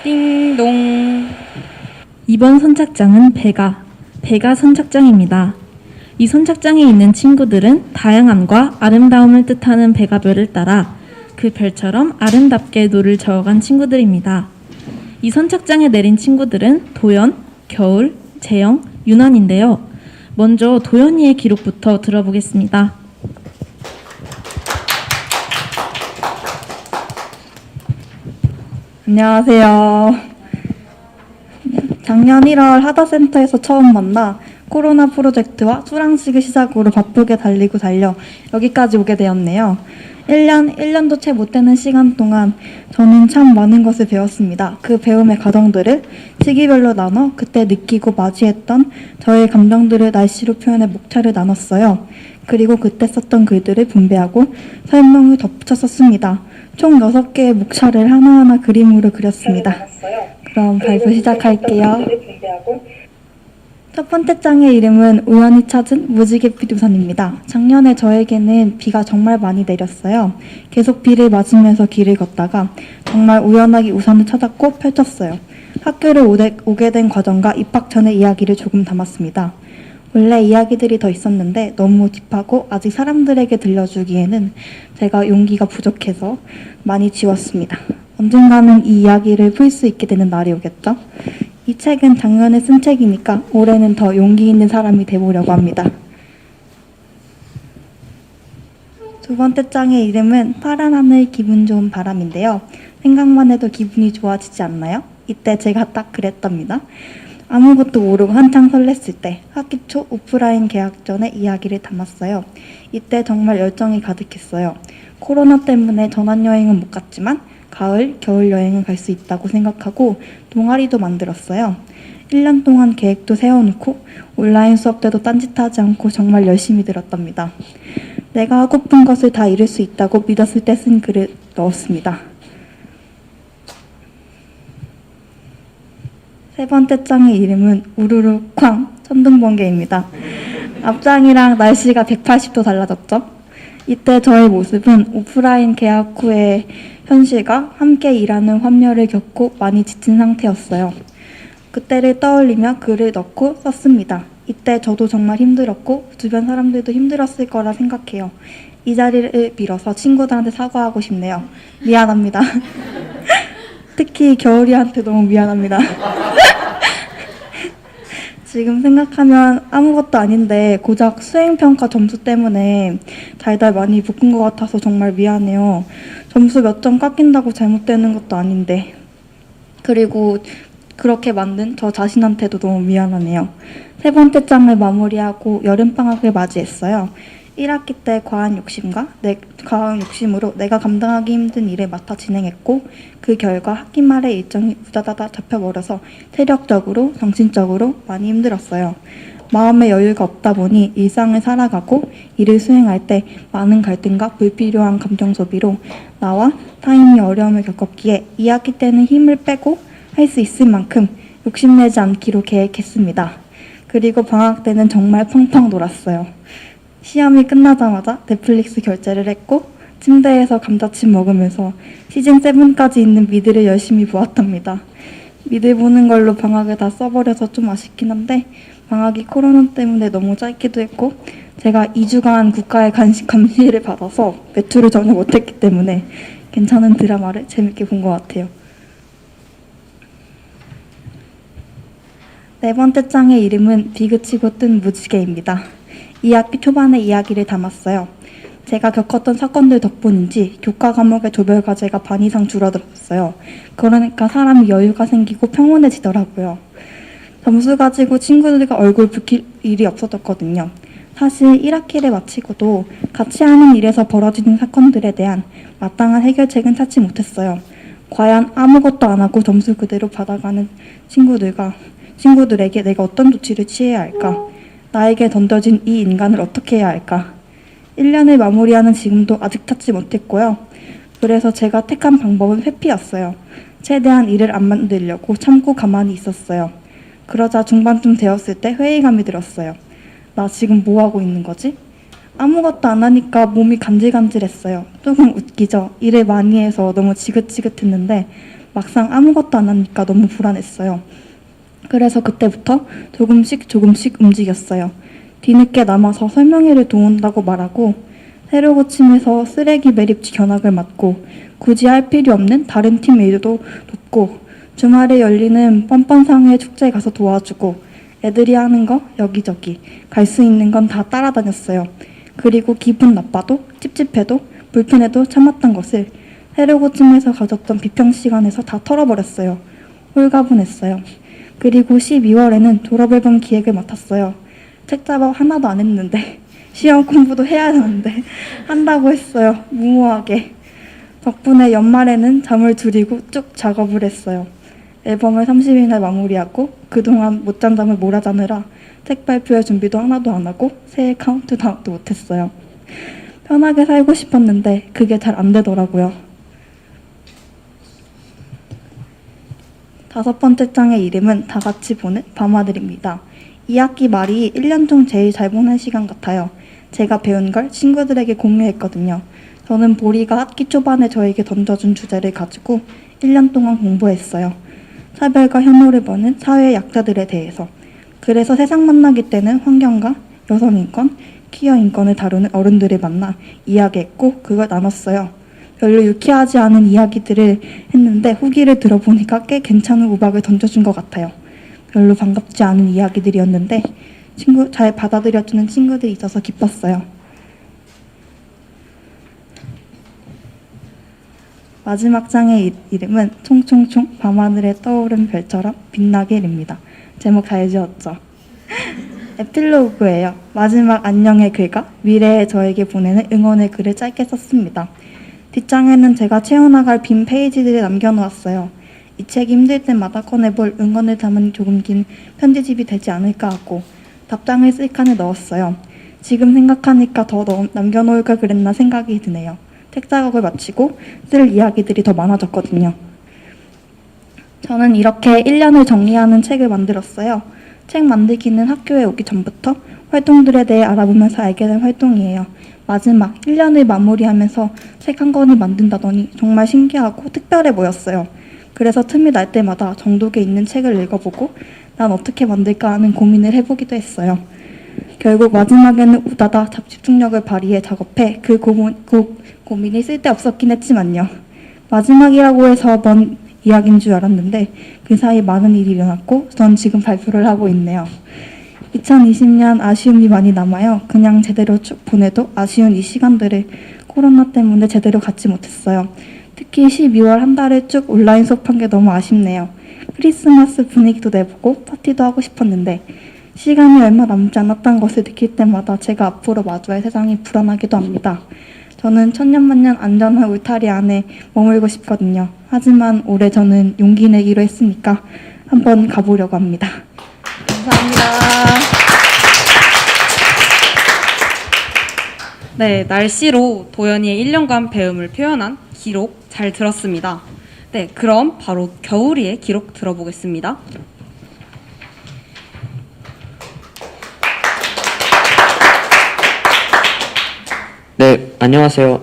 띵동. 이번 선착장은 배가 선착장입니다. 이 선착장에 있는 친구들은 다양함과 아름다움을 뜻하는 배가별을 따라 그 별처럼 아름답게 노를 저어간 친구들입니다. 이 선착장에 내린 친구들은 도연, 겨울, 재영, 윤환인데요. 먼저 도연이의 기록부터 들어보겠습니다. 안녕하세요. 작년 1월 하다센터에서 처음 만나 코로나 프로젝트와 수랑식을 시작으로 바쁘게 달리고 달려 여기까지 오게 되었네요. 1년도 채 못 되는 시간 동안 저는 참 많은 것을 배웠습니다. 그 배움의 과정들을 시기별로 나눠 그때 느끼고 맞이했던 저의 감정들을 날씨로 표현해 목차를 나눴어요. 그리고 그때 썼던 글들을 분배하고 설명을 덧붙여 썼습니다. 총 6개의 목차를 하나하나 그림으로 그렸습니다. 그럼 발표 시작할게요. 첫 번째 장의 이름은 우연히 찾은 무지개빛 우산입니다. 작년에 저에게는 비가 정말 많이 내렸어요. 계속 비를 맞으면서 길을 걷다가 정말 우연하게 우산을 찾았고 펼쳤어요. 학교를 오게 된 과정과 입학 전의 이야기를 조금 담았습니다. 원래 이야기들이 더 있었는데 너무 딥하고 아직 사람들에게 들려주기에는 제가 용기가 부족해서 많이 지웠습니다. 언젠가는 이 이야기를 풀 수 있게 되는 날이 오겠죠? 이 책은 작년에 쓴 책이니까 올해는 더 용기 있는 사람이 돼보려고 합니다. 두 번째 장의 이름은 파란 하늘 기분 좋은 바람인데요. 생각만 해도 기분이 좋아지지 않나요? 이때 제가 딱 그랬답니다. 아무것도 모르고 한창 설렜을 때 학기 초 오프라인 개학 전에 이야기를 담았어요. 이때 정말 열정이 가득했어요. 코로나 때문에 전환여행은 못 갔지만 가을, 겨울 여행은 갈 수 있다고 생각하고 동아리도 만들었어요. 1년 동안 계획도 세워놓고 온라인 수업 때도 딴짓하지 않고 정말 열심히 들었답니다. 내가 하고픈 것을 다 이룰 수 있다고 믿었을 때 쓴 글을 넣었습니다. 세 번째 장의 이름은 우르르 쾅 천둥번개입니다. 앞장이랑 날씨가 180도 달라졌죠? 이때 저의 모습은 오프라인 개학 후의 현실과 함께 일하는 환멸을 겪고 많이 지친 상태였어요. 그때를 떠올리며 글을 넣고 썼습니다. 이때 저도 정말 힘들었고 주변 사람들도 힘들었을 거라 생각해요. 이 자리를 빌어서 친구들한테 사과하고 싶네요. 미안합니다. 특히 겨울이한테 너무 미안합니다. 지금 생각하면 아무것도 아닌데 고작 수행평가 점수 때문에 달달 많이 묶은 것 같아서 정말 미안해요. 점수 몇 점 깎인다고 잘못되는 것도 아닌데. 그리고 그렇게 만든 저 자신한테도 너무 미안하네요. 세 번째 장을 마무리하고 여름방학을 맞이했어요. 1학기 때 과한 욕심으로 내가 감당하기 힘든 일을 맡아 진행했고 그 결과 학기 말에 일정이 우다다다 잡혀버려서 체력적으로 정신적으로 많이 힘들었어요. 마음의 여유가 없다 보니 일상을 살아가고 일을 수행할 때 많은 갈등과 불필요한 감정 소비로 나와 타인이 어려움을 겪었기에 2학기 때는 힘을 빼고 할 수 있을 만큼 욕심내지 않기로 계획했습니다. 그리고 방학 때는 정말 펑펑 놀았어요. 시험이 끝나자마자 넷플릭스 결제를 했고 침대에서 감자칩 먹으면서 시즌7까지 있는 미드를 열심히 보았답니다. 미드 보는 걸로 방학을 다 써버려서 좀 아쉽긴 한데 방학이 코로나 때문에 너무 짧기도 했고 제가 2주간 국가의 감시를 받아서 외출을 전혀 못했기 때문에 괜찮은 드라마를 재밌게 본 것 같아요. 네 번째 장의 이름은 비그치고 뜬 무지개입니다. 2학기 초반의 이야기를 담았어요. 제가 겪었던 사건들 덕분인지 교과 과목의 조별 과제가 반 이상 줄어들었어요. 그러니까 사람이 여유가 생기고 평온해지더라고요. 점수 가지고 친구들과 얼굴 붉힐 일이 없어졌거든요. 사실 1학기를 마치고도 같이 하는 일에서 벌어지는 사건들에 대한 마땅한 해결책은 찾지 못했어요. 과연 아무것도 안 하고 점수 그대로 받아가는 친구들에게 내가 어떤 조치를 취해야 할까? 나에게 던져진 이 인간을 어떻게 해야 할까? 1년을 마무리하는 지금도 아직 찾지 못했고요. 그래서 제가 택한 방법은 회피였어요. 최대한 일을 안 만들려고 참고 가만히 있었어요. 그러자 중반쯤 되었을 때 회의감이 들었어요. 나 지금 뭐 하고 있는 거지? 아무것도 안 하니까 몸이 간질간질했어요. 조금 웃기죠? 일을 많이 해서 너무 지긋지긋했는데 막상 아무것도 안 하니까 너무 불안했어요. 그래서 그때부터 조금씩 움직였어요. 뒤늦게 남아서 설명회를 도운다고 말하고 새로 고침에서 쓰레기 매립지 견학을 맡고 굳이 할 필요 없는 다른 팀 일도 돕고 주말에 열리는 뻔뻔상회 축제에 가서 도와주고 애들이 하는 거 여기저기 갈 수 있는 건 다 따라다녔어요. 그리고 기분 나빠도 찝찝해도 불편해도 참았던 것을 새로 고침에서 가졌던 비평 시간에서 다 털어버렸어요. 홀가분했어요. 그리고 12월에는 졸업앨범 기획을 맡았어요. 책 작업 하나도 안 했는데 시험 공부도 해야 하는데 한다고 했어요. 무모하게. 덕분에 연말에는 잠을 줄이고 쭉 작업을 했어요. 앨범을 30일날 마무리하고 그동안 못 잔 잠을 몰아자느라 책 발표할 준비도 하나도 안 하고 새해 카운트다운도 못했어요. 편하게 살고 싶었는데 그게 잘 안 되더라고요. 5번째 장의 이름은 다 같이 보는 밤하늘입니다. 2학기 말이 1년 중 제일 잘 보낸 시간 같아요. 제가 배운 걸 친구들에게 공유했거든요. 저는 보리가 학기 초반에 저에게 던져준 주제를 가지고 1년 동안 공부했어요. 차별과 혐오를 보는 사회의 약자들에 대해서. 그래서 세상 만나기 때는 환경과 여성인권, 퀴어 인권을 다루는 어른들을 만나 이야기했고 그걸 나눴어요. 별로 유쾌하지 않은 이야기들을 했는데 후기를 들어보니까 꽤 괜찮은 우박을 던져준 것 같아요. 별로 반갑지 않은 이야기들이었는데 잘 받아들여주는 친구들이 있어서 기뻤어요. 마지막 장의 이름은 총총총 밤하늘에 떠오른 별처럼 빛나게입니다. 제목 잘 지었죠? 에필로그예요. 마지막 안녕의 글과 미래의 저에게 보내는 응원의 글을 짧게 썼습니다. 뒷장에는 제가 채워나갈 빈 페이지들을 남겨놓았어요. 이 책이 힘들 때마다 꺼내볼 응원을 담은 조금 긴 편지집이 되지 않을까 하고 답장을 쓸 칸에 넣었어요. 지금 생각하니까 더 남겨놓을 걸 그랬나 생각이 드네요. 책 작업을 마치고 쓸 이야기들이 더 많아졌거든요. 저는 이렇게 1년을 정리하는 책을 만들었어요. 책 만들기는 학교에 오기 전부터 활동들에 대해 알아보면서 알게 된 활동이에요. 마지막 1년을 마무리하면서 책 한 권을 만든다더니 정말 신기하고 특별해 보였어요. 그래서 틈이 날 때마다 정독에 있는 책을 읽어보고 난 어떻게 만들까 하는 고민을 해보기도 했어요. 결국 마지막에는 우다다 집중력을 발휘해 작업해 그 고민이 쓸데없었긴 했지만요. 마지막이라고 해서 먼 이야기인 줄 알았는데 그 사이 많은 일이 일어났고 전 지금 발표를 하고 있네요. 2020년 아쉬움이 많이 남아요. 그냥 제대로 쭉 보내도 아쉬운 이 시간들을 코로나 때문에 제대로 갖지 못했어요. 특히 12월 한 달을 쭉 온라인 수업한 게 너무 아쉽네요. 크리스마스 분위기도 내보고 파티도 하고 싶었는데 시간이 얼마 남지 않았다는 것을 느낄 때마다 제가 앞으로 마주할 세상이 불안하기도 합니다. 저는 천년만년 안전한 울타리 안에 머물고 싶거든요. 하지만 올해 저는 용기 내기로 했으니까 한번 가보려고 합니다. 감사합니다. 네, 날씨로 도연이의 1년간 배움을 표현한 기록 잘 들었습니다. 네, 그럼 바로 겨울이의 기록 들어보겠습니다. 네, 안녕하세요.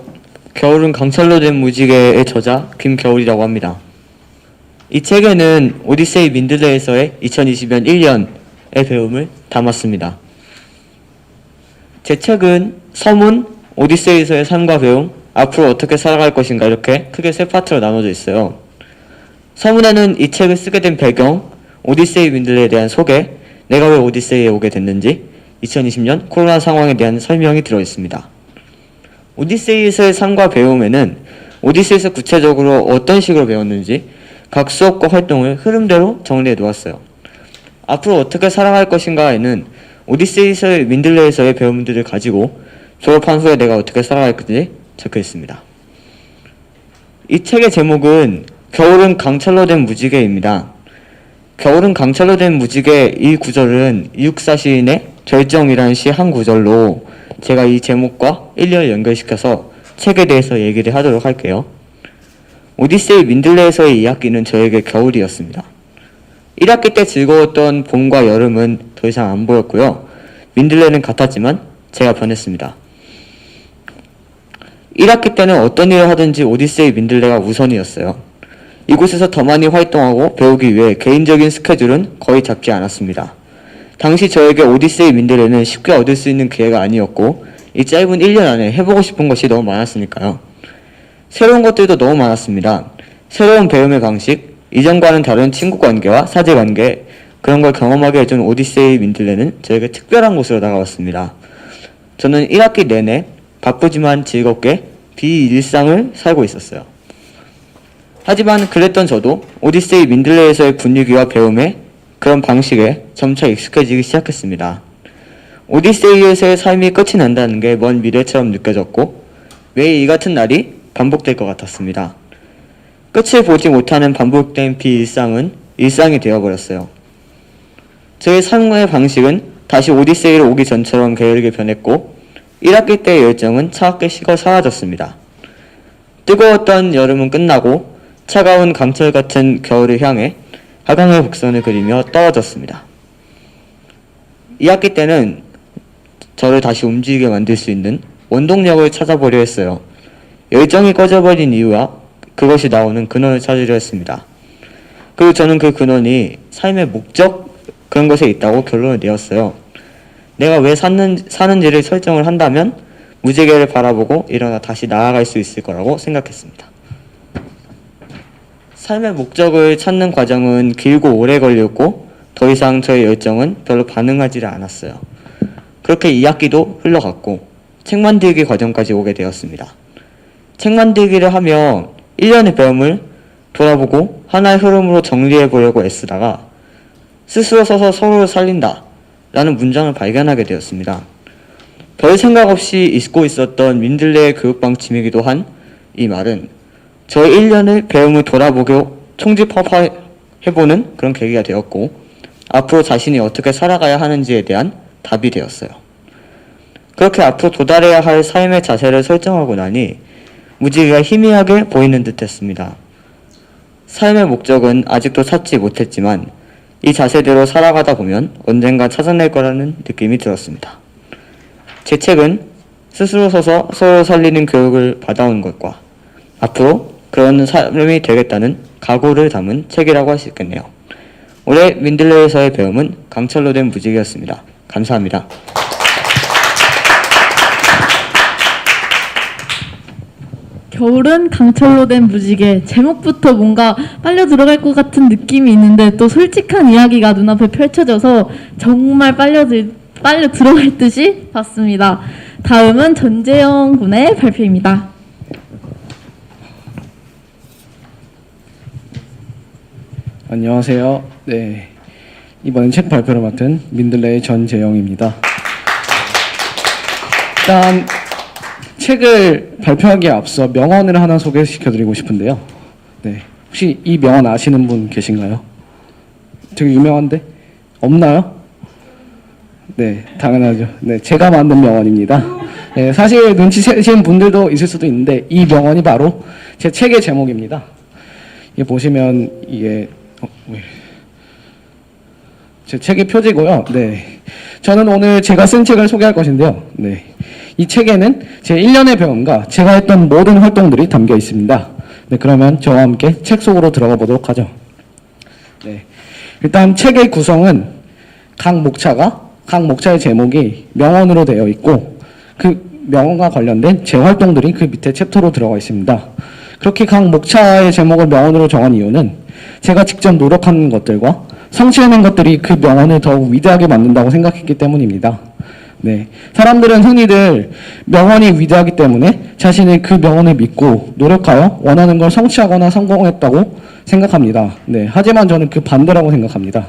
겨울은 강철로 된 무지개의 저자 김겨울이라고 합니다. 이 책에는 오디세이 민들레에서의 2020년 1년의 배움을 담았습니다. 제 책은 서문, 오디세이에서의 삶과 배움, 앞으로 어떻게 살아갈 것인가 이렇게 크게 세 파트로 나눠져 있어요. 서문에는 이 책을 쓰게 된 배경, 오디세이 민들레에 대한 소개, 내가 왜 오디세이에 오게 됐는지, 2020년 코로나 상황에 대한 설명이 들어있습니다. 오디세이에서의 삶과 배움에는 오디세이에서 구체적으로 어떤 식으로 배웠는지 각 수업과 활동을 흐름대로 정리해 놓았어요. 앞으로 어떻게 살아갈 것인가에는 오디세이에서의 민들레에서의 배움들을 가지고 졸업한 후에 내가 어떻게 살아갈 건지 적혀 있습니다. 이 책의 제목은 겨울은 강철로 된 무지개입니다. 겨울은 강철로 된 무지개 이 구절은 이육사 시인의 절정이라는 시 한 구절로 제가 이 제목과 일년을 연결시켜서 책에 대해서 얘기를 하도록 할게요. 오디세이 민들레에서의 2학기는 저에게 겨울이었습니다. 1학기 때 즐거웠던 봄과 여름은 더 이상 안 보였고요. 민들레는 같았지만 제가 변했습니다. 1학기 때는 어떤 일을 하든지 오디세이 민들레가 우선이었어요. 이곳에서 더 많이 활동하고 배우기 위해 개인적인 스케줄은 거의 잡지 않았습니다. 당시 저에게 오디세이 민들레는 쉽게 얻을 수 있는 기회가 아니었고 이 짧은 1년 안에 해보고 싶은 것이 너무 많았으니까요. 새로운 것들도 너무 많았습니다. 새로운 배움의 방식, 이전과는 다른 친구 관계와 사제 관계, 그런 걸 경험하게 해준 오디세이 민들레는 저에게 특별한 곳으로 다가왔습니다. 저는 1학기 내내 바쁘지만 즐겁게 비일상을 살고 있었어요. 하지만 그랬던 저도 오디세이 민들레에서의 분위기와 배움에 그런 방식에 점차 익숙해지기 시작했습니다. 오디세이에서의 삶이 끝이 난다는 게 먼 미래처럼 느껴졌고 매일 이 같은 날이 반복될 것 같았습니다. 끝을 보지 못하는 반복된 비일상은 일상이 되어버렸어요. 저의 삶의 방식은 다시 오디세이로 오기 전처럼 게으르게 변했고 1학기 때의 열정은 차갑게 식어 사라졌습니다. 뜨거웠던 여름은 끝나고 차가운 강철 같은 겨울을 향해 하강의 곡선을 그리며 떨어졌습니다. 2학기 때는 저를 다시 움직이게 만들 수 있는 원동력을 찾아보려 했어요. 열정이 꺼져버린 이유와 그것이 나오는 근원을 찾으려 했습니다. 그리고 저는 그 근원이 삶의 목적 그런 것에 있다고 결론을 내었어요. 내가 왜 사는지를 설정을 한다면 무지개를 바라보고 일어나 다시 나아갈 수 있을 거라고 생각했습니다. 삶의 목적을 찾는 과정은 길고 오래 걸렸고 더 이상 저의 열정은 별로 반응하지 않았어요. 그렇게 2학기도 흘러갔고 책 만들기 과정까지 오게 되었습니다. 책 만들기를 하며 1년의 배움을 돌아보고 하나의 흐름으로 정리해 보려고 애쓰다가 스스로 서서 서로를 살린다 라는 문장을 발견하게 되었습니다. 별 생각 없이 잊고 있었던 민들레의 교육 방침이기도 한 이 말은 저의 1년의 배움을 돌아보고 총집합해보는 그런 계기가 되었고 앞으로 자신이 어떻게 살아가야 하는지에 대한 답이 되었어요. 그렇게 앞으로 도달해야 할 삶의 자세를 설정하고 나니 무지개가 희미하게 보이는 듯 했습니다. 삶의 목적은 아직도 찾지 못했지만 이 자세대로 살아가다 보면 언젠가 찾아낼 거라는 느낌이 들었습니다. 제 책은 스스로 서서 서로 살리는 교육을 받아온 것과 앞으로 그런 삶이 되겠다는 각오를 담은 책이라고 할 수 있겠네요. 올해 민들레에서의 배움은 강철로 된 무지개였습니다. 감사합니다. 겨울은 강철로 된 무지개. 제목부터 뭔가 빨려 들어갈 것 같은 느낌이 있는데 또 솔직한 이야기가 눈앞에 펼쳐져서 정말 빨려 들어갈 듯이 봤습니다. 다음은 전재영 군의 발표입니다. 안녕하세요. 네, 이번엔 책 발표를 맡은 민들레의 전재영입니다. 일단 책을 발표하기에 앞서 명언을 하나 소개시켜드리고 싶은데요. 네, 혹시 이 명언 아시는 분 계신가요? 되게 유명한데? 없나요? 네, 당연하죠. 네, 제가 만든 명언입니다. 네, 사실 눈치채신 분들도 있을 수도 있는데 이 명언이 바로 제 책의 제목입니다. 이게 보시면 이게 제 책의 표지고요. 네, 저는 오늘 제가 쓴 책을 소개할 것인데요. 네, 이 책에는 제 1년의 배움과 제가 했던 모든 활동들이 담겨 있습니다. 네, 그러면 저와 함께 책 속으로 들어가 보도록 하죠. 네, 일단 책의 구성은 각 목차의 제목이 명언으로 되어 있고 그 명언과 관련된 제 활동들이 그 밑에 챕터로 들어가 있습니다. 그렇게 각 목차의 제목을 명언으로 정한 이유는 제가 직접 노력한 것들과 성취해낸 것들이 그 명언을 더욱 위대하게 만든다고 생각했기 때문입니다. 네, 사람들은 흔히들 명언이 위대하기 때문에 자신이 그 명언을 믿고 노력하여 원하는 걸 성취하거나 성공했다고 생각합니다. 네, 하지만 저는 그 반대라고 생각합니다.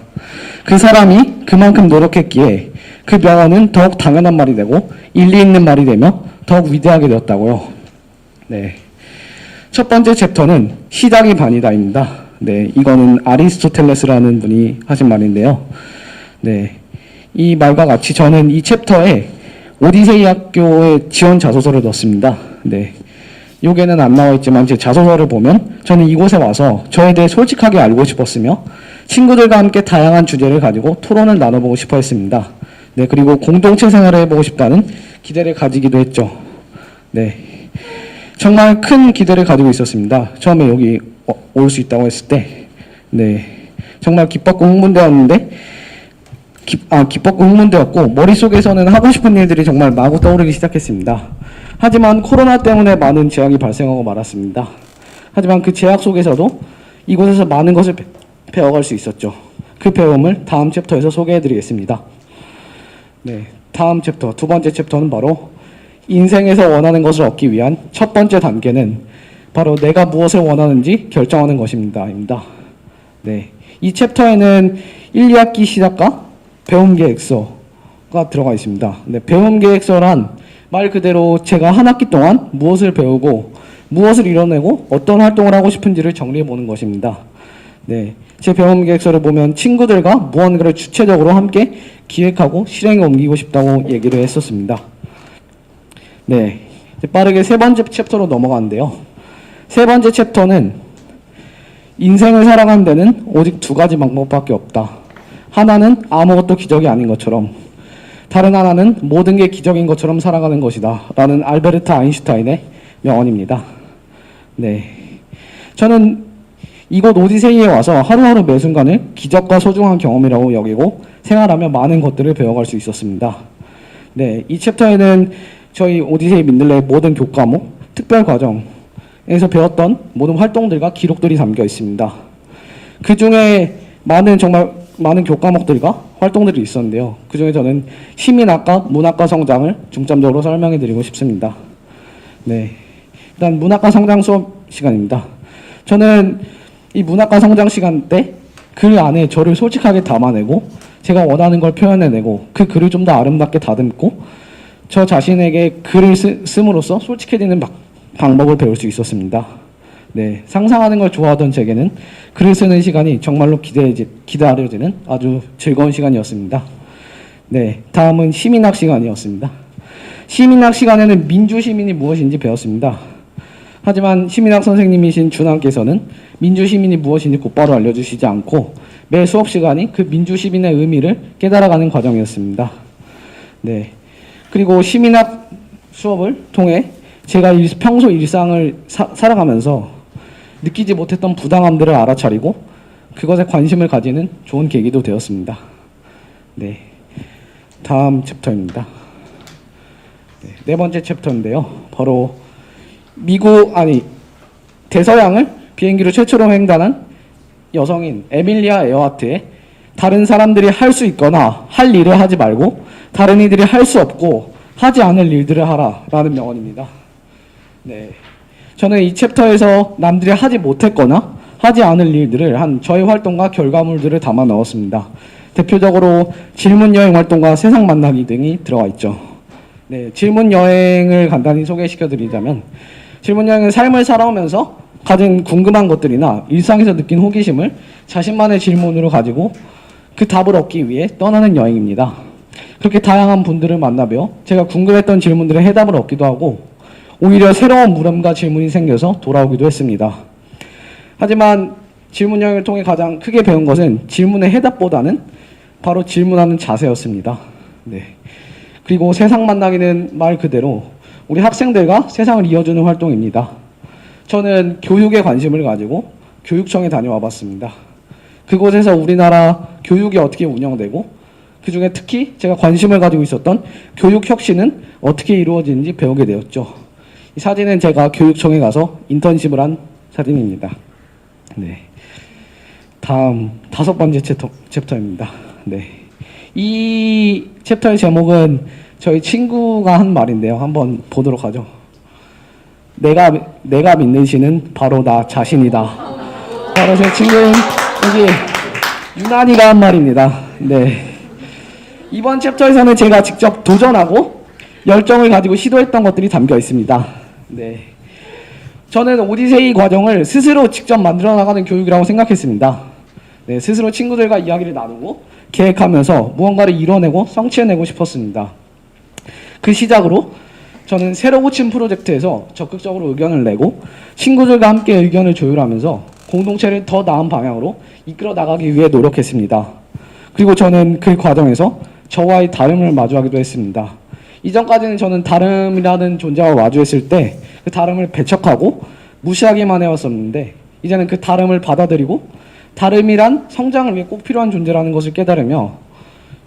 그 사람이 그만큼 노력했기에 그 명언은 더욱 당연한 말이 되고 일리 있는 말이 되며 더욱 위대하게 되었다고요. 네, 첫 번째 챕터는 시작이 반이다입니다. 네, 이거는 아리스토텔레스라는 분이 하신 말인데요. 네, 이 말과 같이 저는 이 챕터에 오디세이 학교의 지원 자소서를 넣었습니다. 네, 여기에는 안 나와 있지만 제 자소서를 보면 저는 이곳에 와서 저에 대해 솔직하게 알고 싶었으며 친구들과 함께 다양한 주제를 가지고 토론을 나눠보고 싶어 했습니다. 네, 그리고 공동체 생활을 해보고 싶다는 기대를 가지기도 했죠. 네, 정말 큰 기대를 가지고 있었습니다. 처음에 여기 올 수 있다고 했을 때, 네, 정말 기뻤고 흥분되었는데, 기뻤고 흥분되었고 머릿속에서는 하고 싶은 일들이 정말 마구 떠오르기 시작했습니다. 하지만 코로나 때문에 많은 제약이 발생하고 말았습니다. 하지만 그 제약 속에서도 이곳에서 많은 것을 배워갈 수 있었죠. 그 배움을 다음 챕터에서 소개해드리겠습니다. 네, 다음 챕터, 두 번째 챕터는 바로 인생에서 원하는 것을 얻기 위한 첫 번째 단계는 바로 내가 무엇을 원하는지 결정하는 것입니다. 네, 이 챕터에는 1, 2학기 시작과 배움 계획서가 들어가 있습니다. 네, 배움 계획서란 말 그대로 제가 한 학기 동안 무엇을 배우고 무엇을 이뤄내고 어떤 활동을 하고 싶은지를 정리해 보는 것입니다. 네, 제 배움 계획서를 보면 친구들과 무언가를 주체적으로 함께 기획하고 실행에 옮기고 싶다고 얘기를 했었습니다. 네, 이제 빠르게 세 번째 챕터로 넘어가는데요. 세 번째 챕터는 인생을 살아가는 데는 오직 두 가지 방법밖에 없다. 하나는 아무것도 기적이 아닌 것처럼, 다른 하나는 모든 게 기적인 것처럼 살아가는 것이다 라는 알베르트 아인슈타인의 명언입니다. 네, 저는 이곳 오디세이에 와서 하루하루 매 순간을 기적과 소중한 경험이라고 여기고 생활하며 많은 것들을 배워갈 수 있었습니다. 네, 이 챕터에는 저희 오디세이 민들레의 모든 교과목, 특별 과정에서 배웠던 모든 활동들과 기록들이 담겨 있습니다. 그 중에 정말 많은 교과목들과 활동들이 있었는데요. 그 중에 저는 시민학과, 문학과 성장을 중점적으로 설명해 드리고 싶습니다. 네, 일단 문학과 성장 수업 시간입니다. 저는 이 문학과 성장 시간 때 글 안에 저를 솔직하게 담아내고 제가 원하는 걸 표현해내고 그 글을 좀 더 아름답게 다듬고 저 자신에게 글을 씀으로써 솔직해지는 방법을 배울 수 있었습니다. 네, 상상하는 걸 좋아하던 제게는 글을 쓰는 시간이 정말로 기다려지는 아주 즐거운 시간이었습니다. 네, 다음은 시민학 시간이었습니다. 시민학 시간에는 민주시민이 무엇인지 배웠습니다. 하지만 시민학 선생님이신 준함께서는 민주시민이 무엇인지 곧바로 알려주시지 않고 매 수업 시간이 그 민주시민의 의미를 깨달아가는 과정이었습니다. 네, 그리고 시민학 수업을 통해 제가 평소 일상을 살아가면서 느끼지 못했던 부당함들을 알아차리고 그것에 관심을 가지는 좋은 계기도 되었습니다. 네, 다음 챕터입니다. 네 번째 챕터인데요. 바로 대서양을 비행기로 최초로 횡단한 여성인 에밀리아 에어하트의 다른 사람들이 할 수 있거나 할 일을 하지 말고 다른 이들이 할 수 없고 하지 않을 일들을 하라 라는 명언입니다. 네, 저는 이 챕터에서 남들이 하지 못했거나 하지 않을 일들을 한 저의 활동과 결과물들을 담아 넣었습니다. 대표적으로 질문 여행 활동과 세상 만나기 등이 들어가 있죠. 네, 질문 여행을 간단히 소개시켜 드리자면 질문 여행은 삶을 살아오면서 가진 궁금한 것들이나 일상에서 느낀 호기심을 자신만의 질문으로 가지고 그 답을 얻기 위해 떠나는 여행입니다. 그렇게 다양한 분들을 만나며 제가 궁금했던 질문들의 해답을 얻기도 하고 오히려 새로운 물음과 질문이 생겨서 돌아오기도 했습니다. 하지만 질문 여행을 통해 가장 크게 배운 것은 질문의 해답보다는 바로 질문하는 자세였습니다. 네, 그리고 세상 만나기는 말 그대로 우리 학생들과 세상을 이어주는 활동입니다. 저는 교육에 관심을 가지고 교육청에 다녀와 봤습니다. 그곳에서 우리나라 교육이 어떻게 운영되고 그 중에 특히 제가 관심을 가지고 있었던 교육 혁신은 어떻게 이루어지는지 배우게 되었죠. 이 사진은 제가 교육청에 가서 인턴십을 한 사진입니다. 네, 다음 다섯 번째 챕터입니다. 네, 이 챕터의 제목은 저희 친구가 한 말인데요. 한번 보도록 하죠. 내가 믿는 신은 바로 나 자신이다. 바로 제 친구인 여기 유난이가 한 말입니다. 네, 이번 챕터에서는 제가 직접 도전하고 열정을 가지고 시도했던 것들이 담겨 있습니다. 네, 저는 오디세이 과정을 스스로 직접 만들어 나가는 교육이라고 생각했습니다. 네, 스스로 친구들과 이야기를 나누고 계획하면서 무언가를 이뤄내고 성취해내고 싶었습니다. 그 시작으로 저는 새로 고침 프로젝트에서 적극적으로 의견을 내고 친구들과 함께 의견을 조율하면서 공동체를 더 나은 방향으로 이끌어 나가기 위해 노력했습니다. 그리고 저는 그 과정에서 저와의 다름을 마주하기도 했습니다. 이전까지는 저는 다름이라는 존재와 마주했을 때 그 다름을 배척하고 무시하기만 해왔었는데 이제는 그 다름을 받아들이고 다름이란 성장을 위해 꼭 필요한 존재라는 것을 깨달으며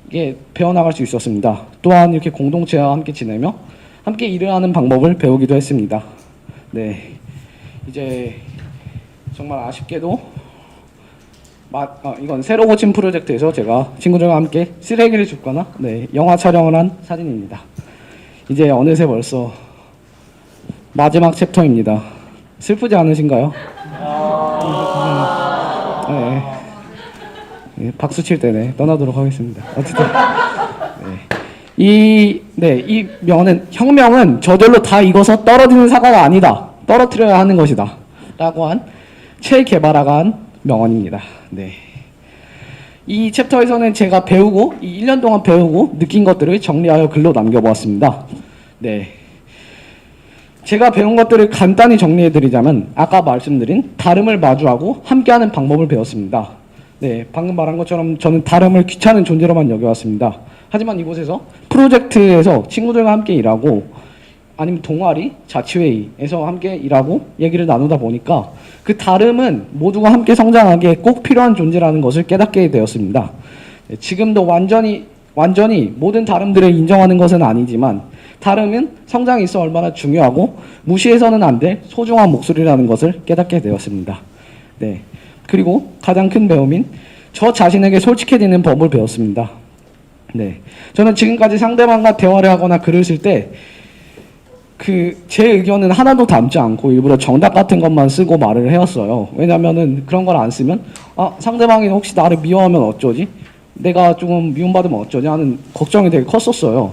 이게 배워나갈 수 있었습니다. 또한 이렇게 공동체와 함께 지내며 함께 일을 하는 방법을 배우기도 했습니다. 네, 이제 정말 아쉽게도 이건 새로 고침 프로젝트에서 제가 친구들과 함께 쓰레기를 줍거나 영화 촬영을 한 사진입니다. 이제 어느새 벌써 마지막 챕터입니다. 슬프지 않으신가요? 네, 박수 칠 때네 떠나도록 하겠습니다. 어쨌든 이 명언은 혁명은 저절로 다 익어서 떨어지는 사과가 아니다. 떨어뜨려야 하는 것이다. 라고 한 체 게바라가 한 명언입니다. 네. 이 챕터에서는 제가 배우고 이 1년 동안 배우고 느낀 것들을 정리하여 글로 남겨보았습니다. 네. 제가 배운 것들을 간단히 정리해드리자면 아까 말씀드린 다름을 마주하고 함께하는 방법을 배웠습니다. 네, 방금 말한 것처럼 저는 다름을 귀찮은 존재로만 여겨왔습니다. 하지만 이곳에서 프로젝트에서 친구들과 함께 일하고 아니면 동아리, 자치회의에서 함께 일하고 얘기를 나누다 보니까 그 다름은 모두가 함께 성장하기에 꼭 필요한 존재라는 것을 깨닫게 되었습니다. 네, 지금도 완전히 모든 다름들을 인정하는 것은 아니지만 다름은 성장에 있어 얼마나 중요하고 무시해서는 안 될 소중한 목소리라는 것을 깨닫게 되었습니다. 네. 그리고 가장 큰 배움인 저 자신에게 솔직해지는 법을 배웠습니다. 네. 저는 지금까지 상대방과 대화를 하거나 글을 쓸 때 제 의견은 하나도 담지 않고 일부러 정답 같은 것만 쓰고 말을 해왔어요. 왜냐면은 그런 걸 안 쓰면 상대방이 혹시 나를 미워하면 어쩌지? 내가 조금 미움받으면 어쩌지? 하는 걱정이 되게 컸었어요.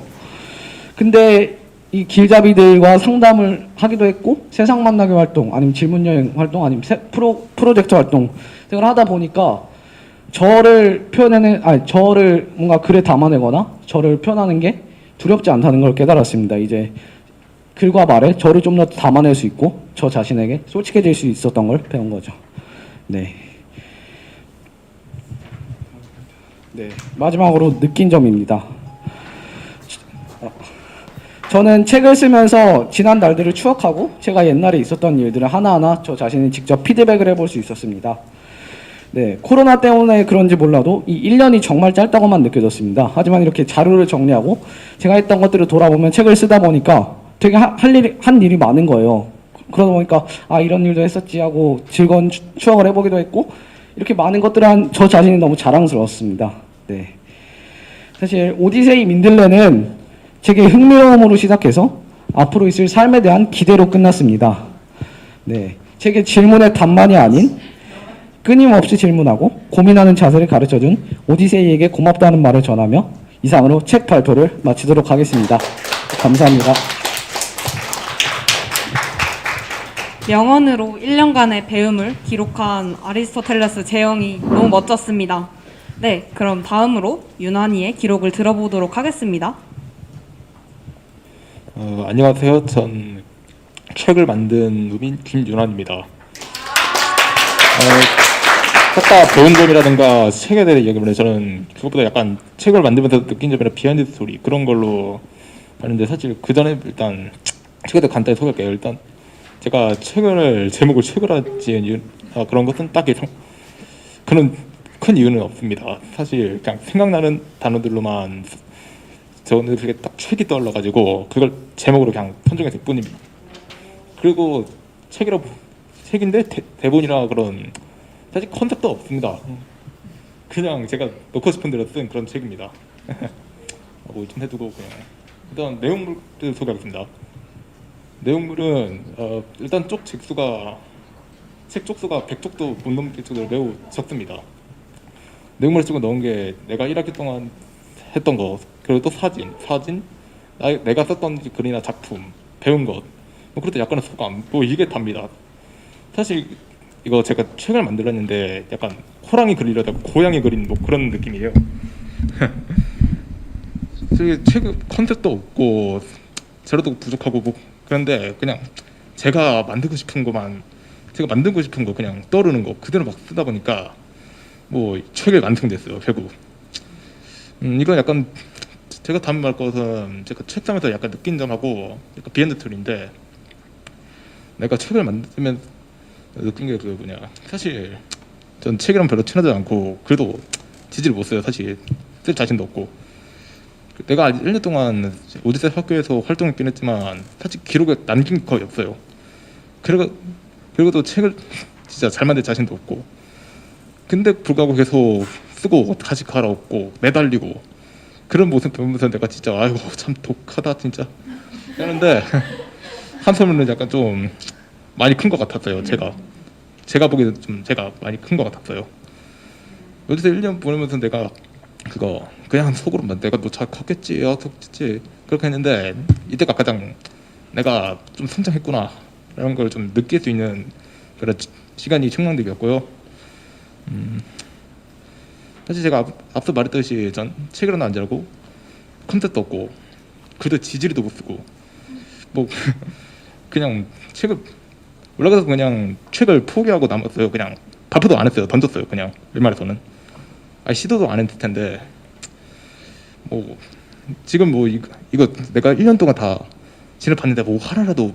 근데 이 길잡이들과 상담을 하기도 했고 세상 만나기 활동 아니면 질문 여행 활동 아니면 프로젝트 활동 등을 하다 보니까 저를 뭔가 글에 담아내거나 저를 표현하는 게 두렵지 않다는 걸 깨달았습니다. 이제 글과 말에 저를 좀 더 담아낼 수 있고 저 자신에게 솔직해질 수 있었던 걸 배운 거죠. 네. 네. 마지막으로 느낀 점입니다. 저는 책을 쓰면서 지난 날들을 추억하고 제가 옛날에 있었던 일들을 하나하나 저 자신이 직접 피드백을 해볼 수 있었습니다. 네, 코로나 때문에 그런지 몰라도 이 1년이 정말 짧다고만 느껴졌습니다. 하지만 이렇게 자료를 정리하고 제가 했던 것들을 돌아보면 책을 쓰다 보니까 되게 한 일이 많은 거예요. 그러다 보니까 이런 일도 했었지 하고 즐거운 추억을 해보기도 했고 이렇게 많은 것들을 한 저 자신이 너무 자랑스러웠습니다. 네, 사실 오디세이 민들레는 제게 흥미로움으로 시작해서 앞으로 있을 삶에 대한 기대로 끝났습니다. 네, 제게 질문의 답만이 아닌 끊임없이 질문하고 고민하는 자세를 가르쳐준 오디세이에게 고맙다는 말을 전하며 이상으로 책 발표를 마치도록 하겠습니다. 감사합니다. 명언으로 1년간의 배움을 기록한 아리스토텔레스 제형이 너무 멋졌습니다. 네, 그럼 다음으로 윤환이의 기록을 들어보도록 하겠습니다. 안녕하세요. 전 책을 만든 누민 김윤환입니다. 아까 배운 점이라든가 책에 대해 얘기하면 저는 그것보다 약간 책을 만들면서 느낀 점이나 비하인드 스토리 그런 걸로 봤는데 사실 그 전에 일단 책에 대해 간단히 소개할게요. 일단 제가 제목을 책을 지은 이유 그런 것은 딱히 그런 큰 이유는 없습니다. 사실 그냥 생각나는 단어들로만 저는 그게 딱 책이 떠올라가지고 그걸 제목으로 그냥 선정했을 뿐입니다. 그리고 책인데 대본이나 그런 사실 컨셉도 없습니다. 그냥 제가 넣고 싶은 대로 쓴 그런 책입니다. 뭐 좀 해두고 그냥 일단 내용물을 소개하겠습니다. 내용물은 일단 책 쪽수가 100쪽도 못 넘을 정도로 매우 적습니다. 내용물을 찍어 넣은 게 내가 1학기 동안 했던 거 그리고 또 사진 내가 썼던 글이나 작품 배운 것 뭐 그럴 때 약간의 소감 뭐 이게 답니다. 사실 이거 제가 책을 만들었는데 약간 호랑이 그리려다가 고양이 그린 뭐 그런 느낌이에요. 책 컨셉도 없고 재료도 부족하고 뭐 그런데 그냥 제가 만들고 싶은 거 그냥 떠오르는 거 그대로 막 쓰다 보니까 뭐 책이 완성됐어요 결국. 이건 약간 제가 다음 말 것은 제가 책상에서 약간 느낀 점하고 약간 비하인드 스토리인데 내가 책을 만들면 느낀 게 그 뭐냐, 사실 전 책이랑 별로 친하지 않고 그래도 지지를 못 써요. 사실 쓸 자신도 없고. 내가 1년 동안 오디세이 학교에서 활동했긴 했지만 사실 기록에 남긴 게 거의 없어요. 그리고 또 책을 진짜 잘 만들 자신도 없고, 근데 불구하고 계속 쓰고 다시 갈아엎고 매달리고 그런 모습 보면서 내가 진짜 아이고 참 독하다 진짜 했는데 한편으로는 약간 좀 많이 큰 것 같았어요. 제가 보기에는 좀 제가 많이 큰 것 같았어요. 여기서 1년 보내면서 내가 그거 그냥 속으로만 내가 너 잘 컸겠지, 컸겠지 그렇게 했는데 이때가 가장 내가 좀 성장했구나 이런 걸 좀 느낄 수 있는 그런 시간이 청량되었고요. 사실 제가 앞서 말했듯이 전 책이라는 안 잘하고 컨셉도 없고 글도 지지리도 못 쓰고 뭐 그냥 책을 올라가서 그냥 책을 포기하고 남았어요. 그냥 발표도 안 했어요. 던졌어요. 그냥 일말에서는 시도도 안 했을 텐데 뭐 지금 뭐 이거 내가 1년 동안 다 진을 봤는데 뭐 하나라도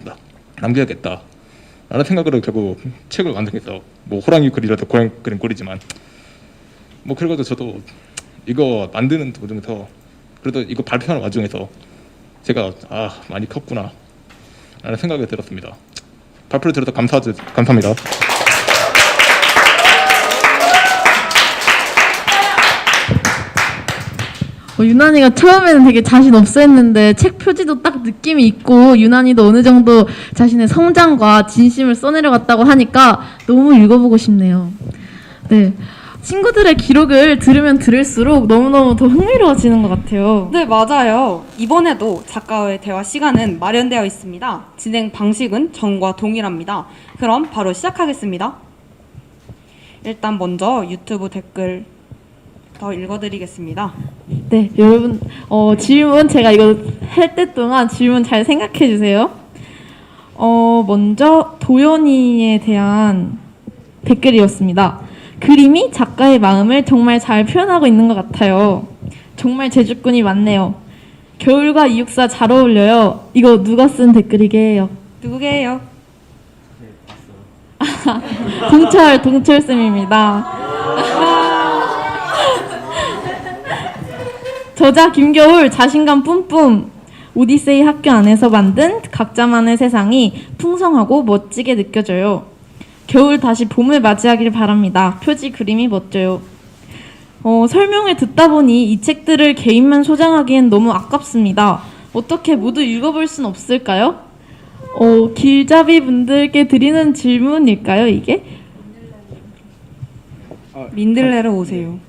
남겨야겠다 라는 생각으로 결국 책을 완성했어. 뭐 호랑이 그리라도 고양이 그림 꼴이지만 뭐 그래가지고 저도 이거 만드는 도중에서 그래도 이거 발표하는 와중에서 제가 많이 컸구나 라는 생각이 들었습니다. 발표를 들어서 감사합니다. 유난이가 처음에는 되게 자신 없어 했는데 책 표지도 딱 느낌이 있고 유난이도 어느 정도 자신의 성장과 진심을 써내려갔다고 하니까 너무 읽어보고 싶네요. 네, 친구들의 기록을 들으면 들을수록 너무너무 더 흥미로워지는 것 같아요. 네, 맞아요. 이번에도 작가와의 대화 시간은 마련되어 있습니다. 진행 방식은 전과 동일합니다. 그럼 바로 시작하겠습니다. 일단 먼저 유튜브 댓글 더 읽어드리겠습니다. 네, 여러분 질문 제가 이거 할 때 동안 질문 잘 생각해 주세요. 먼저 도연이에 대한 댓글이었습니다. 그림이 작가의 마음을 정말 잘 표현하고 있는 것 같아요. 정말 제주꾼이 많네요. 겨울과 이육사 잘 어울려요. 이거 누가 쓴 댓글이게요? 누구게요? 동철쌤입니다. 저자 김겨울 자신감 뿜뿜. 오디세이 학교 안에서 만든 각자만의 세상이 풍성하고 멋지게 느껴져요. 겨울 다시 봄을 맞이하길 바랍니다. 표지 그림이 멋져요. 설명을 듣다 보니 이 책들을 개인만 소장하기엔 너무 아깝습니다. 어떻게 모두 읽어볼 순 없을까요? 길잡이 분들께 드리는 질문일까요, 이게? 민들레로 오세요.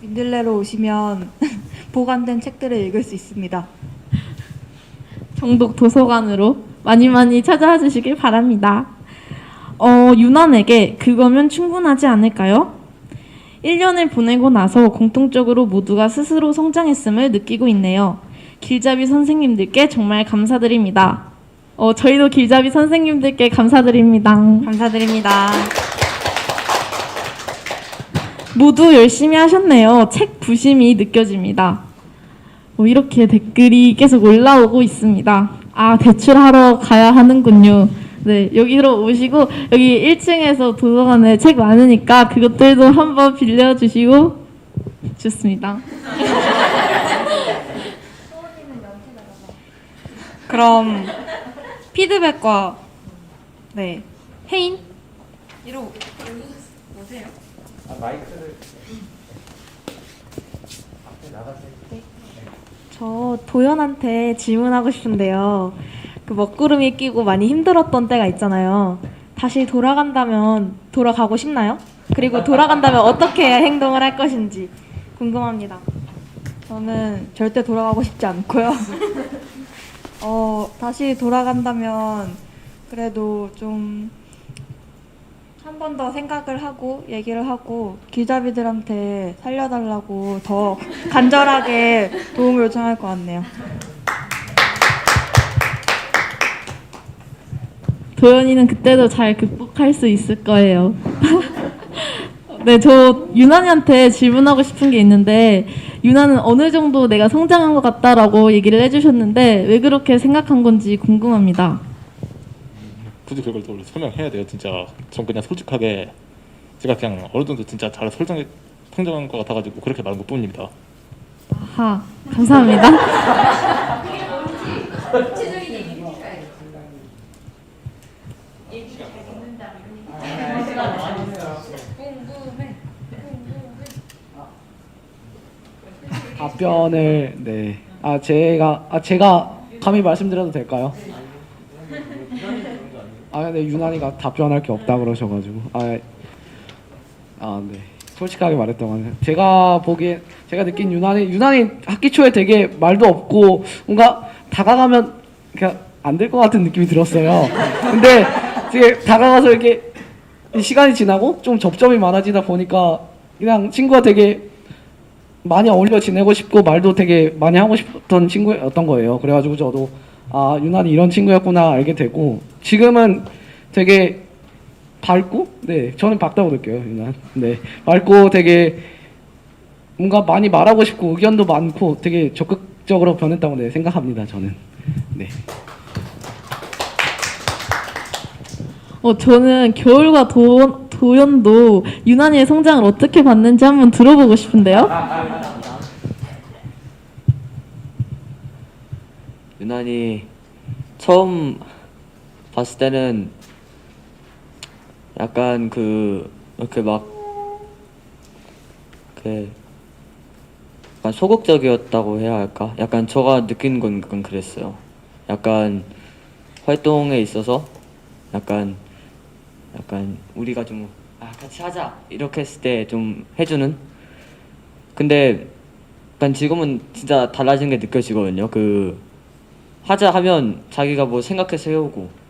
민들레로 오시면 보관된 책들을 읽을 수 있습니다. 정독 도서관으로 많이 많이 찾아와 주시길 바랍니다. 유난에게 그거면 충분하지 않을까요? 1년을 보내고 나서 공통적으로 모두가 스스로 성장했음을 느끼고 있네요. 길잡이 선생님들께 정말 감사드립니다. 저희도 길잡이 선생님들께 감사드립니다. 감사드립니다. 모두 열심히 하셨네요. 책 부심이 느껴집니다. 이렇게 댓글이 계속 올라오고 있습니다. 대출하러 가야 하는군요. 네, 여기로 오시고 여기 1층에서 도서관에 책 많으니까 그것들도 한번 빌려주시고 좋습니다. 그럼 피드백과 혜인 이로 오세요. 저 도연한테 질문하고 싶은데요. 그 먹구름이 끼고 많이 힘들었던 때가 있잖아요. 다시 돌아간다면 돌아가고 싶나요? 그리고 돌아간다면 어떻게 행동을 할 것인지 궁금합니다. 저는 절대 돌아가고 싶지 않고요. 다시 돌아간다면 그래도 좀 한 번 더 생각을 하고 얘기를 하고 길잡이들한테 살려달라고 더 간절하게 도움을 요청할 것 같네요. 도연이는 그때도 잘 극복할 수 있을 거예요. 네, 저 유난이한테 질문하고 싶은 게 있는데 유나는 어느 정도 내가 성장한 것 같다라고 얘기를 해주셨는데 왜 그렇게 생각한 건지 궁금합니다. 굳이 그걸 또 설명해야 돼요. 진짜 전 그냥 솔직하게 제가 그냥 어느 정도 진짜 잘 성장한 것 같아가지고 그렇게 말한 것뿐입니다. 아하, 감사합니다. 답변을 네. 제가 감히 말씀드려도 될까요? 근데 유난히가 답변할 게 없다 그러셔가지고 네. 솔직하게 말했다면 제가 느낀 유난히 학기 초에 되게 말도 없고 뭔가 다가가면 그냥 안 될 것 같은 느낌이 들었어요. 근데 되게 다가가서 이렇게 시간이 지나고 좀 접점이 많아지다 보니까 그냥 친구가 되게 많이 어울려 지내고 싶고 말도 되게 많이 하고 싶었던 친구였던 거예요. 그래가지고 저도 유난히 이런 친구였구나 알게 되고 지금은 되게 밝고 네 저는 밝다고 느껴요. 유난 네 밝고 되게 뭔가 많이 말하고 싶고 의견도 많고 되게 적극적으로 변했다고 네, 생각합니다. 저는 네. 저는 겨울과 도연도 유난히의 성장을 어떻게 봤는지 한번 들어보고 싶은데요. 유난히 처음 봤을 때는 약간 이렇게 약간 소극적이었다고 해야 할까? 약간 제가 느낀 건 약간 그랬어요. 약간 활동에 있어서 약간 우리가 좀 같이 하자 이렇게 했을 때 좀 해주는. 근데 약간 지금은 진짜 달라진 게 느껴지거든요. 하자 하면 자기가 뭐 생각해서 해오고.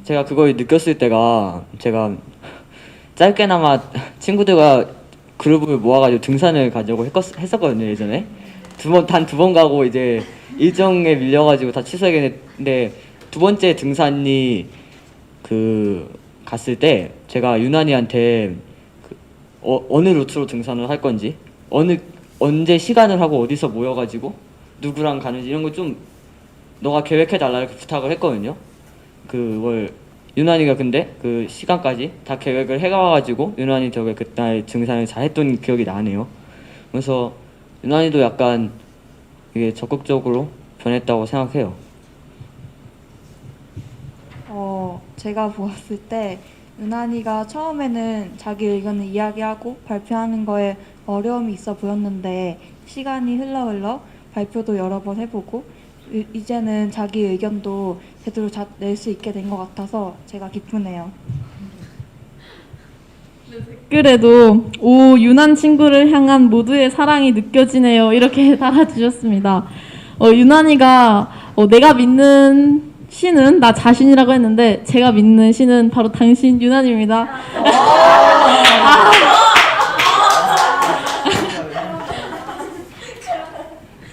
제가 그걸 느꼈을 때가 제가 짧게나마 친구들과 그룹을 모아가지고 등산을 가려고 했었거든요. 예전에 단 두 번 가고 이제 일정에 밀려가지고 다 취소했는데 두 번째 등산이 갔을 때 제가 유난히한테 어느 루트로 등산을 할 건지 언제 시간을 하고 어디서 모여가지고 누구랑 가는지 이런 거 좀 너가 계획해달라 이렇게 부탁을 했거든요. 그걸 유난히가 근데 그 시간까지 다 계획을 해가가지고 유난히 저게 그날 등산을 잘했던 기억이 나네요. 그래서 유난히도 약간 이게 적극적으로 변했다고 생각해요. 제가 보았을 때 유난히가 처음에는 자기 의견을 이야기하고 발표하는 거에 어려움이 있어 보였는데 시간이 흘러 발표도 여러 번 해보고 이제는 자기 의견도 제대로 낼 수 있게 된 것 같아서 제가 기쁘네요. 댓글에도 오 유난 친구를 향한 모두의 사랑이 느껴지네요 이렇게 달아주셨습니다. 유난이가 내가 믿는 신은 나 자신이라고 했는데 제가 믿는 신은 바로 당신 유난입니다.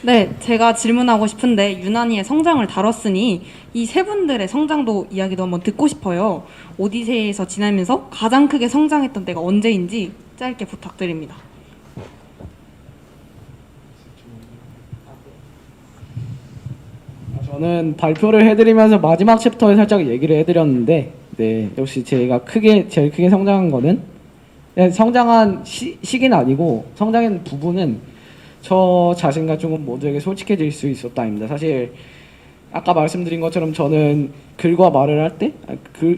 네, 제가 질문하고 싶은데 유난히의 성장을 다뤘으니 이 세 분들의 성장도 이야기도 한번 듣고 싶어요. 오디세이에서 지내면서 가장 크게 성장했던 때가 언제인지 짧게 부탁드립니다. 저는 발표를 해드리면서 마지막 챕터에 살짝 얘기를 해드렸는데 네 역시 제일 크게 성장한 거는 성장한 시기는 아니고 성장한 부분은 저 자신과 조금 모두에게 솔직해질 수 있었다입니다. 사실 아까 말씀드린 것처럼 저는 글과 말을 할 때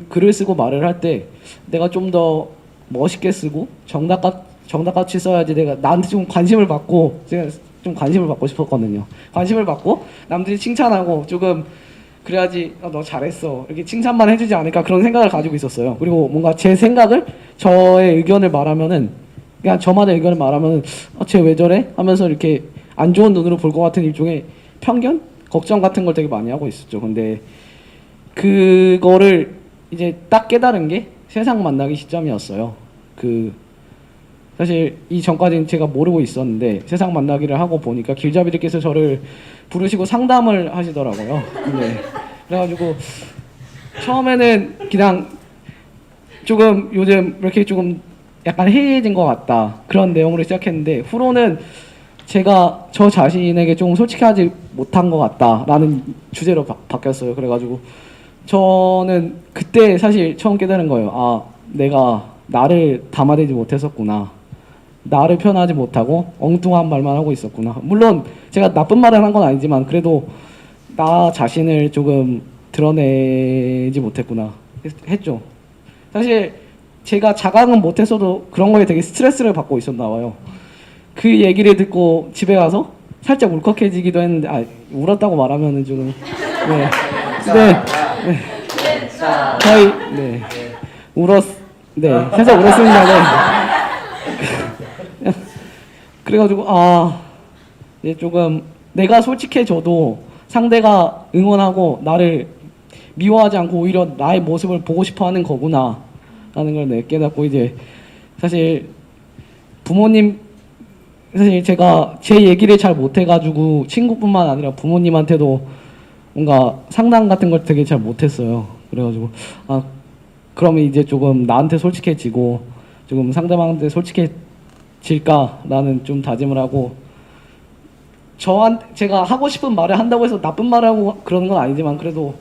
글을 쓰고 말을 할 때 내가 좀 더 멋있게 쓰고 정답같이 써야지 내가 나한테 좀 관심을 받고 제가 좀 관심을 받고 싶었거든요. 관심을 받고 남들이 칭찬하고 조금 그래야지 너 잘했어 이렇게 칭찬만 해주지 않을까 그런 생각을 가지고 있었어요. 그리고 뭔가 제 생각을 저의 의견을 말하면은 그냥 저만의 의견을 말하면은 쟤 왜 저래? 하면서 이렇게 안 좋은 눈으로 볼 것 같은 일종의 편견? 걱정 같은 걸 되게 많이 하고 있었죠. 근데 그거를 이제 딱 깨달은 게 세상 만나기 시점이었어요. 사실 이 전까지는 제가 모르고 있었는데 세상 만나기를 하고 보니까 길잡이들께서 저를 부르시고 상담을 하시더라고요. 그래가지고 처음에는 그냥 조금 요즘 이렇게 조금 약간 해이해진 것 같다 그런 내용으로 시작했는데 후로는 제가 저 자신에게 조금 솔직하지 못한 것 같다라는 주제로 바뀌었어요. 그래가지고 저는 그때 사실 처음 깨달은 거예요. 아, 내가 나를 담아내지 못했었구나. 나를 표현하지 못하고 엉뚱한 말만 하고 있었구나. 물론 제가 나쁜 말을 한 건 아니지만 그래도 나 자신을 조금 드러내지 못했구나 했죠. 사실 제가 자각은 못했어도 그런 거에 되게 스트레스를 받고 있었나 봐요. 그 얘기를 듣고 집에 가서 살짝 울컥해지기도 했는데, 아, 울었다고 말하면은 조금 네, 네, 거의 네, 네, 살짝 울었습니다. 네. 그래가지고 이제 조금 내가 솔직해져도 상대가 응원하고 나를 미워하지 않고 오히려 나의 모습을 보고 싶어하는 거구나 라는 걸 깨닫고, 이제 사실 부모님, 사실 제가 제 얘기를 잘 못해가지고 친구뿐만 아니라 부모님한테도 뭔가 상담 같은 걸 되게 잘 못했어요. 그래가지고 그러면 이제 조금 나한테 솔직해지고 조금 상대방한테 솔직해질까라는 좀 다짐을 하고, 제가 하고 싶은 말을 한다고 해서 나쁜 말을 하고 그러는 건 아니지만 그래도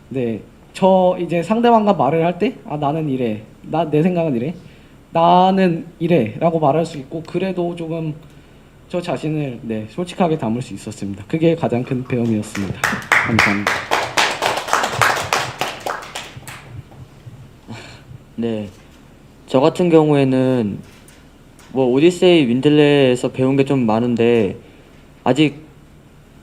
네, 저 이제 상대방과 말을 할 때 나는 이래, 내 생각은 이래, 나는 이래 라고 말할 수 있고, 그래도 조금 저 자신을 네, 솔직하게 담을 수 있었습니다. 그게 가장 큰 배움이었습니다. 감사합니다. 네, 저 같은 경우에는 뭐 오디세이 윈들레에서 배운 게 좀 많은데 아직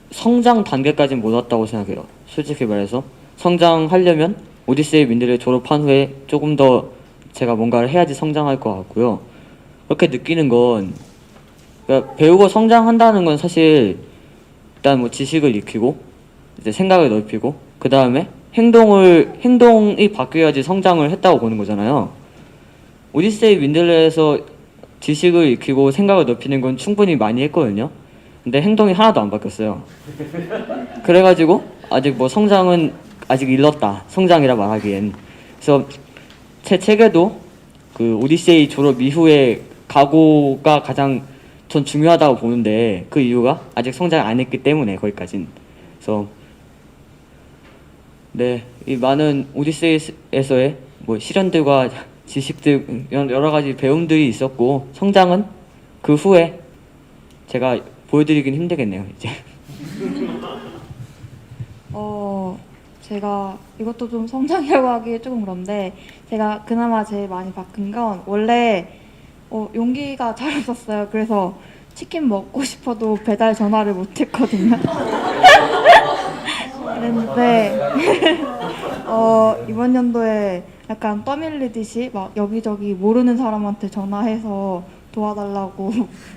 성장 단계까지는 못 왔다고 생각해요. 솔직히 말해서 성장하려면 오디세이 윈들레 졸업한 후에 조금 더 제가 뭔가를 해야지 성장할 것 같고요. 그렇게 느끼는 건, 그러니까 배우고 성장한다는 건 사실 일단 뭐 지식을 익히고 이제 생각을 넓히고 그 다음에 행동이 바뀌어야지 성장을 했다고 보는 거잖아요. 오디세이 윈들레에서 지식을 익히고 생각을 넓히는 건 충분히 많이 했거든요. 근데 행동이 하나도 안 바뀌었어요. 그래가지고 아직 뭐 성장은 아직 일렀다, 성장이라 말하기엔. 그래서 제 책에도 그 오디세이 졸업 이후에 각오가 가장 전 중요하다고 보는데, 그 이유가 아직 성장 안 했기 때문에 거기까진. 그래서 네, 이 많은 오디세이에서의 뭐 시련들과 지식들, 여러 가지 배움들이 있었고, 성장은 그 후에 제가 보여드리긴 힘들겠네요, 이제. 제가 이것도 좀 성장이라고 하기 조금 그런데, 제가 그나마 제일 많이 바뀐 건, 원래 용기가 잘 없었어요. 그래서 치킨 먹고 싶어도 배달 전화를 못 했거든요. 그랬는데 이번 연도에 약간 떠밀리듯이 막 여기저기 모르는 사람한테 전화해서 도와달라고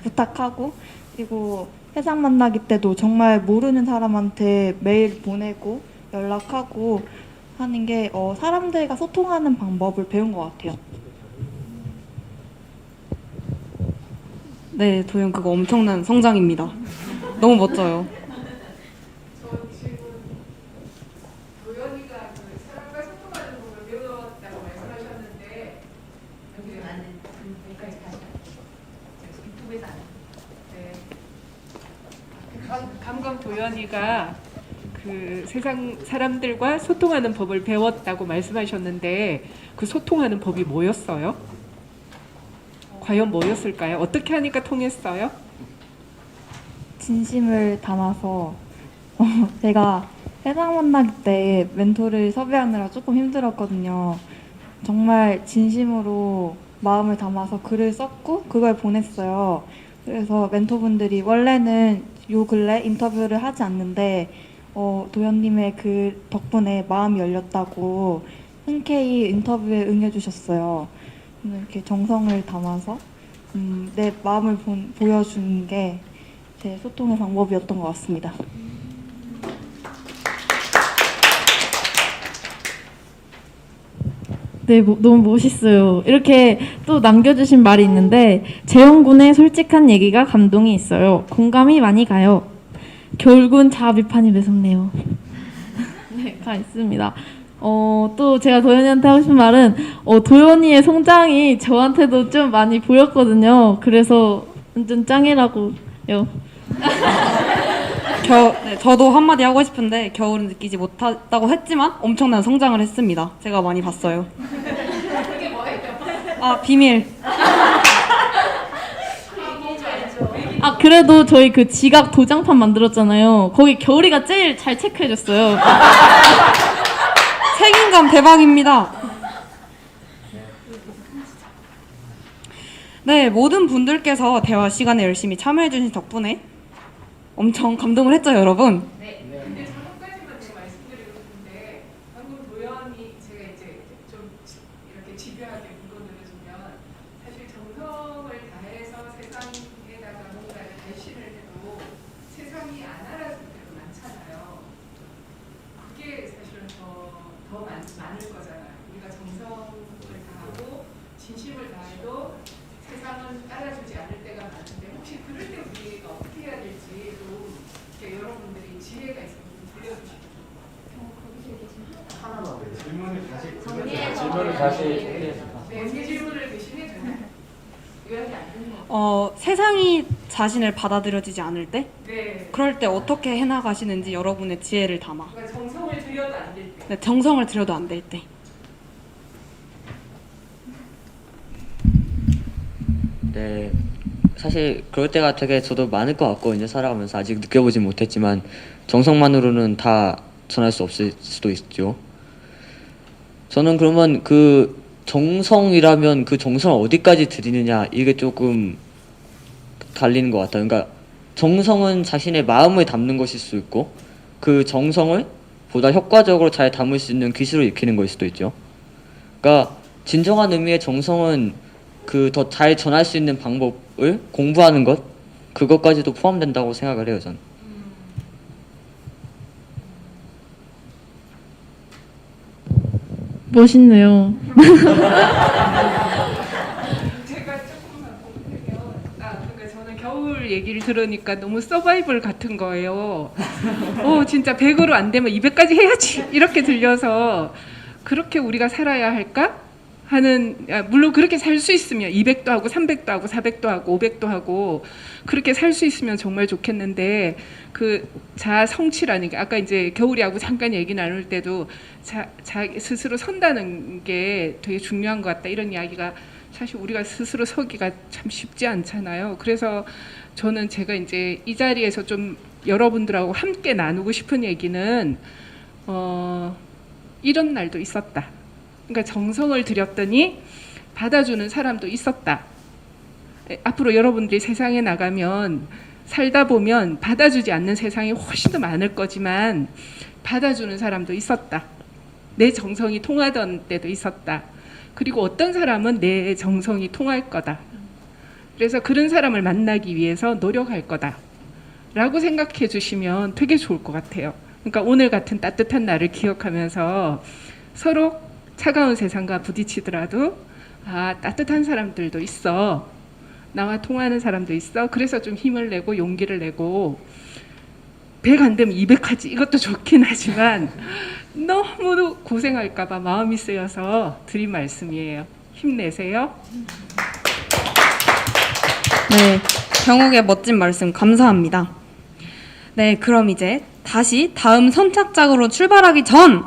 부탁하고, 그리고 세상 만나기 때도 정말 모르는 사람한테 메일 보내고 연락하고 하는 게 사람들과 소통하는 방법을 배운 것 같아요. 네, 도연 그거 엄청난 성장입니다. 너무 멋져요. 감검 도연이가 그 세상 사람들과 소통하는 법을 배웠다고 말씀하셨는데, 그 소통하는 법이 뭐였어요? 과연 뭐였을까요? 어떻게 하니까 통했어요? 진심을 담아서 제가 세상 만나기 때 멘토를 섭외하느라 조금 힘들었거든요. 정말 진심으로 마음을 담아서 글을 썼고 그걸 보냈어요. 그래서 멘토분들이 원래는 요 근래 인터뷰를 하지 않는데 도연님의 그 덕분에 마음이 열렸다고 흔쾌히 인터뷰에 응해주셨어요. 이렇게 정성을 담아서 내 마음을 보여주는 게 제 소통의 방법이었던 것 같습니다. 네, 너무 멋있어요. 이렇게 또 남겨주신 말이 있는데, 재영군의 솔직한 얘기가 감동이 있어요. 공감이 많이 가요. 겨울군 자아 비판이 매섭네요. 네, 가 있습니다. 또 제가 도연이한테 하고 싶은 말은, 도연이의 성장이 저한테도 좀 많이 보였거든요. 그래서 완전 짱이라고요. 저도 한마디 하고 싶은데 겨울은 느끼지 못했다고 했지만 엄청난 성장을 했습니다. 제가 많이 봤어요. 아, 비밀. 아 그래도 저희 그 지각 도장판 만들었잖아요. 거기 겨울이가 제일 잘 체크해줬어요. 책임감 대박입니다. 네, 모든 분들께서 대화 시간에 열심히 참여해주신 덕분에 엄청 감동을 했죠, 여러분? 근데 저것까지만 제가 말씀드리고 싶은데 방금 도연이 제가 이제 좀 이렇게 집요하게 물어들어주면 사실 정성을 다해서 세상에다가 뭔가를 발신을 해도 세상이 안 알아줄 때도 많잖아요. 그게 사실은 더 많을 거잖아요. 우리가 정성을 다하고 진심을 다해도 세상은 따라주지 않을 때가 많은데 혹시 그럴 때 우리가 어떻게 해야 될지 좀 이렇게 여러분들이 지혜가 있으면 좀 들려주시면 질문을 다시 네, 제 질문을 대신해 주나요? 요약이 안 되는 거. 세상이 자신을 받아들여지지 않을 때? 네. 그럴 때 어떻게 해나가시는지 여러분의 지혜를 담아. 그러니까 정성을 들여도 안 될 때. 네, 정성을 들여도 안 될 때. 네, 사실 그럴 때가 되게 저도 많을 것 같거든요. 살아가면서 아직 느껴보진 못했지만 정성만으로는 다 전할 수 없을 수도 있죠. 저는 그러면 그 정성이라면 그 정성을 어디까지 드리느냐 이게 조금 갈리는 것 같아요. 그러니까 정성은 자신의 마음을 담는 것일 수 있고 그 정성을 보다 효과적으로 잘 담을 수 있는 기술을 익히는 것일 수도 있죠. 그러니까 진정한 의미의 정성은 그 더 잘 전할 수 있는 방법을 공부하는 것 그것까지도 포함된다고 생각을 해요. 저는. 멋있네요. 제가 조금만 보태면 그러니까 저는 겨울 얘기를 들으니까 너무 서바이벌 같은 거예요. 진짜 100으로 안 되면 200까지 해야지 이렇게 들려서 그렇게 우리가 살아야 할까? 하는 물론 그렇게 살 수 있으면 200도 하고 300도 하고 400도 하고 500도 하고 그렇게 살 수 있으면 정말 좋겠는데 그 자아 성취라는 게 아까 이제 겨울이하고 잠깐 얘기 나눌 때도 자기 스스로 선다는 게 되게 중요한 것 같다 이런 이야기가 사실 우리가 스스로 서기가 참 쉽지 않잖아요. 그래서 저는 제가 이제 이 자리에서 좀 여러분들하고 함께 나누고 싶은 얘기는 이런 날도 있었다. 그러니까 정성을 들였더니 받아주는 사람도 있었다. 앞으로 여러분들이 세상에 나가면 살다 보면 받아주지 않는 세상이 훨씬 더 많을 거지만 받아주는 사람도 있었다. 내 정성이 통하던 때도 있었다. 그리고 어떤 사람은 내 정성이 통할 거다. 그래서 그런 사람을 만나기 위해서 노력할 거다. 라고 생각해 주시면 되게 좋을 것 같아요. 그러니까 오늘 같은 따뜻한 날을 기억하면서 서로 차가운 세상과 부딪히더라도 따뜻한 사람들도 있어. 나와 통하는 사람도 있어. 그래서 좀 힘을 내고 용기를 내고 100 안 되면 200 하지. 이것도 좋긴 하지만 너무 고생할까 봐 마음이 쓰여서 드린 말씀이에요. 힘내세요. 네, 경욱의 멋진 말씀 감사합니다. 네, 그럼 이제 다시 다음 선착장으로 출발하기 전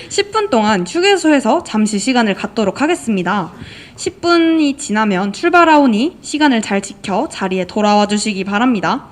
10분 동안 휴게소에서 잠시 시간을 갖도록 하겠습니다. 10분이 지나면 출발하오니 시간을 잘 지켜 자리에 돌아와 주시기 바랍니다.